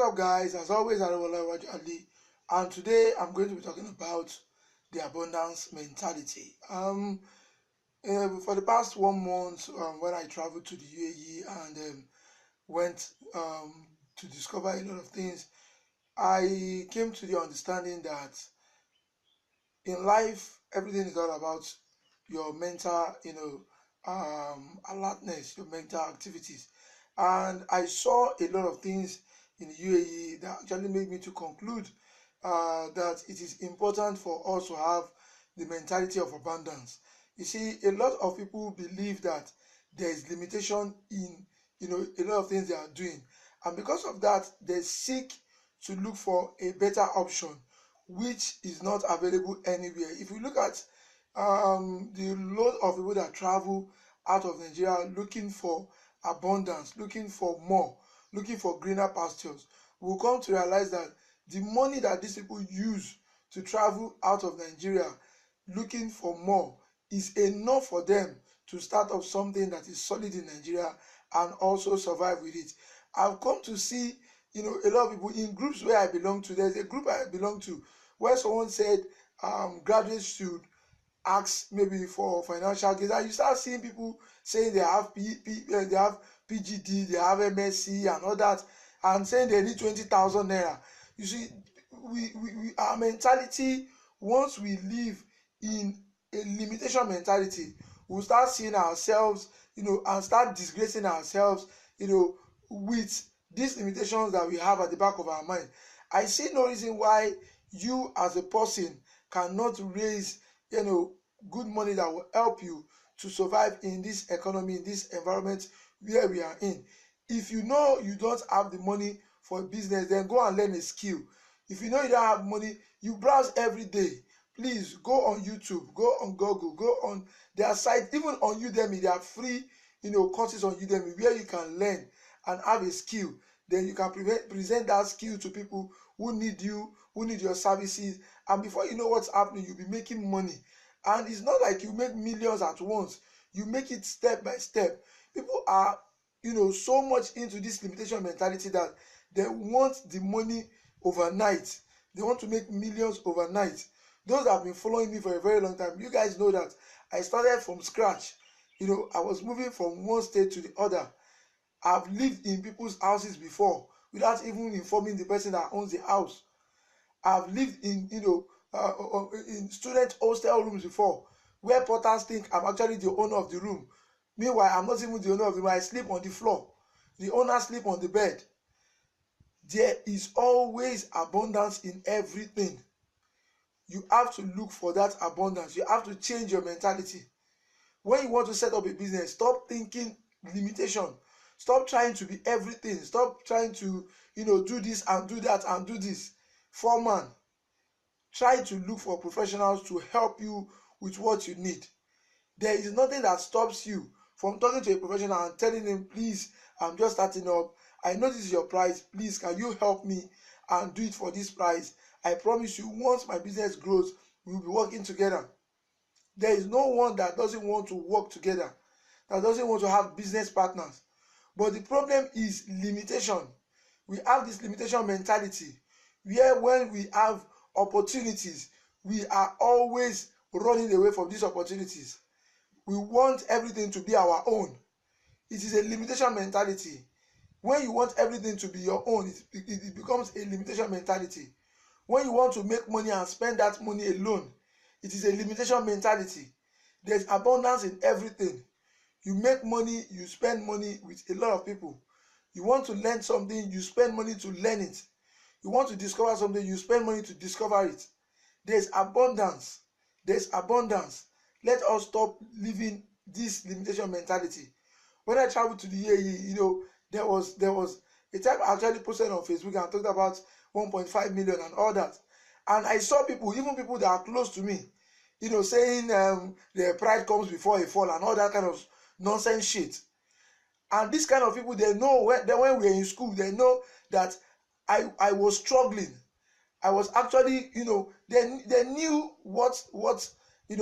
What's up, guys? As always, I'm Ali, and today I'm going to be talking about the abundance mentality. For the past 1 month, when I traveled to the UAE and went to discover a lot of things, I came to the understanding that in life, everything is all about your mental, alertness, your mental activities. And I saw a lot of things in the UAE that actually made me to conclude that it is important for us to have the mentality of abundance. You see, a lot of people believe that there is limitation in a lot of things they are doing, and because of that, they seek to look for a better option which is not available anywhere. If we look at the load of people that travel out of Nigeria looking for abundance, looking for more, looking for greener pastures, we'll come to realize that the money that these people use to travel out of Nigeria looking for more is enough for them to start up something that is solid in Nigeria and also survive with it. I've come to see a lot of people in groups where I belong to. There's a group I belong to where someone said graduates should ask maybe for financial gains, and you start seeing people saying they have they have PGD, they have MSc and all that, and saying they need 20,000 naira. You see, our mentality, once we live in a limitation mentality, we'll start seeing ourselves, and start disgracing ourselves, with these limitations that we have at the back of our mind. I see no reason why you as a person cannot raise good money that will help you to survive in this economy, in this environment where we are in. If you know you don't have the money for a business, then go and learn a skill. If you know you don't have money, you browse every day. Please go on YouTube, go on Google, go on their site, even on Udemy. There are free courses on Udemy where you can learn and have a skill. Then you can present that skill to people who need you, who need your services, and before you know what's happening, you'll be making money. And it's not like you make millions at once. You make it step by step. People are so much into this limitation mentality that they want the money overnight. They want to make millions overnight. Those that have been following me for a very long time, you guys know that I started from scratch. I was moving from one state to the other. I've lived in people's houses before without even informing the person that owns the house. I've lived in in student hostel rooms before, where porters think I'm actually the owner of the room. Meanwhile, I'm not even the owner of the room. I sleep on the floor. The owner sleep on the bed. There is always abundance in everything. You have to look for that abundance. You have to change your mentality. When you want to set up a business, stop thinking limitation. Stop trying to be everything. Stop trying to do this and do that and do this. Foreman, try to look for professionals to help you with what you need. There is nothing that stops you from talking to a professional and telling him, please, I'm just starting up. I know this is your price. Please, can you help me and do it for this price? I promise you, once my business grows, we'll be working together. There is no one that doesn't want to work together, that doesn't want to have business partners. But the problem is limitation. We have this limitation mentality where when we have opportunities, we are always running away from these opportunities. We want everything to be our own. It is a limitation mentality. When you want everything to be your own, it becomes a limitation mentality. When you want to make money and spend that money alone, it is a limitation mentality. There's abundance in everything. You make money, you spend money with a lot of people. You want to learn something, you spend money to learn it. You want to discover something, you spend money to discover it. There's abundance. There's abundance. Let us stop living this limitation mentality. When I traveled to the UAE, there was a time I actually posted on Facebook and talked about 1.5 million and all that. And I saw people, even people that are close to me, saying their pride comes before a fall and all that kind of nonsense shit. And this kind of people, they know when we were in school, they know that I was struggling. I was actually, they knew what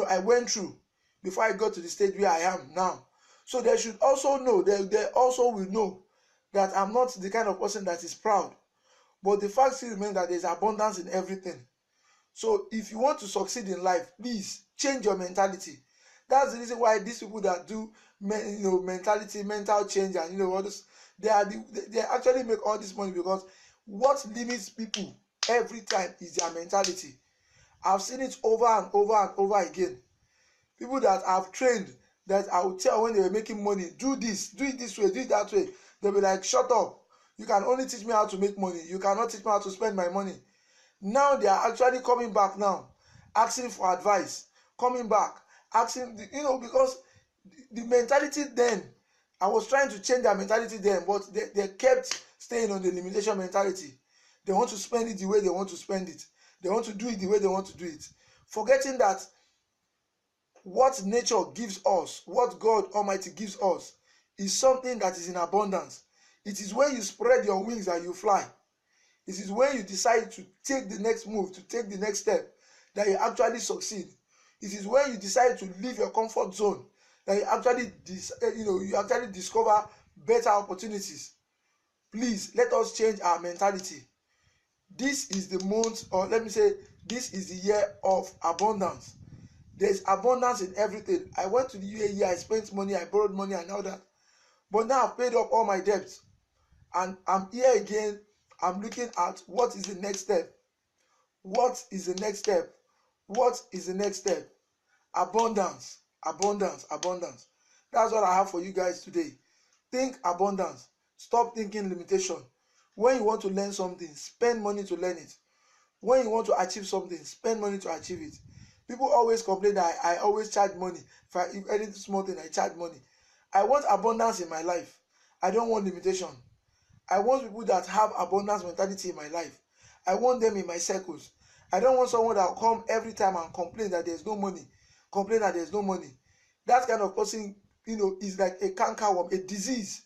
I went through before I got to the stage where I am now. So they should also know, they also will know that I'm not the kind of person that is proud. but the fact still remains that there's abundance in everything. So if you want to succeed in life, please change your mentality. That's the reason why these people that do mental change, and all this, they actually make all this money, because what limits people every time is their mentality. I've seen it over and over and over again. People that I've trained, that I would tell when they were making money, do this, do it this way, do it that way, they'll be like, shut up, you can only teach me how to make money, you cannot teach me how to spend my money. Now they are actually coming back now, asking for advice, coming back, asking, because the mentality then, I was trying to change their mentality then, but they kept staying on the limitation mentality. They want to spend it the way they want to spend it. They want to do it the way they want to do it. Forgetting that what nature gives us, what God Almighty gives us, is something that is in abundance. It is when you spread your wings that you fly. It is when you decide to take the next move, to take the next step, that you actually succeed. It is when you decide to leave your comfort zone that you actually discover better opportunities. Please, let us change our mentality. This is the month, or let me say, this is the year of abundance. There's abundance in everything. I went to the UAE, I spent money, I borrowed money and all that. But now I've paid up all my debts. And I'm here again. I'm looking at what is the next step. What is the next step? What is the next step? Abundance, abundance, abundance. That's what I have for you guys today. Think abundance. Stop thinking limitation. When you want to learn something, spend money to learn it. When you want to achieve something, spend money to achieve it. People always complain that I always charge money. If anything small thing, I charge money. I want abundance in my life. I don't want limitation. I want people that have abundance mentality in my life. I want them in my circles. I don't want someone that will come every time and complain that there's no money. Complain that there's no money. That kind of person, is like a cankerworm, a disease.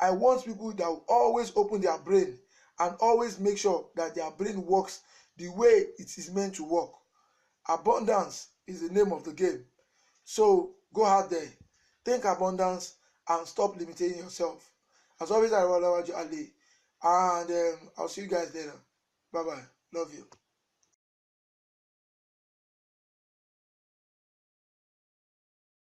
I want people that will always open their brain and always make sure that their brain works the way it is meant to work. Abundance is the name of the game. So go out there, think abundance, and stop limiting yourself. As always, I will love you, Ali, and I'll see you guys later. Bye bye. Love you.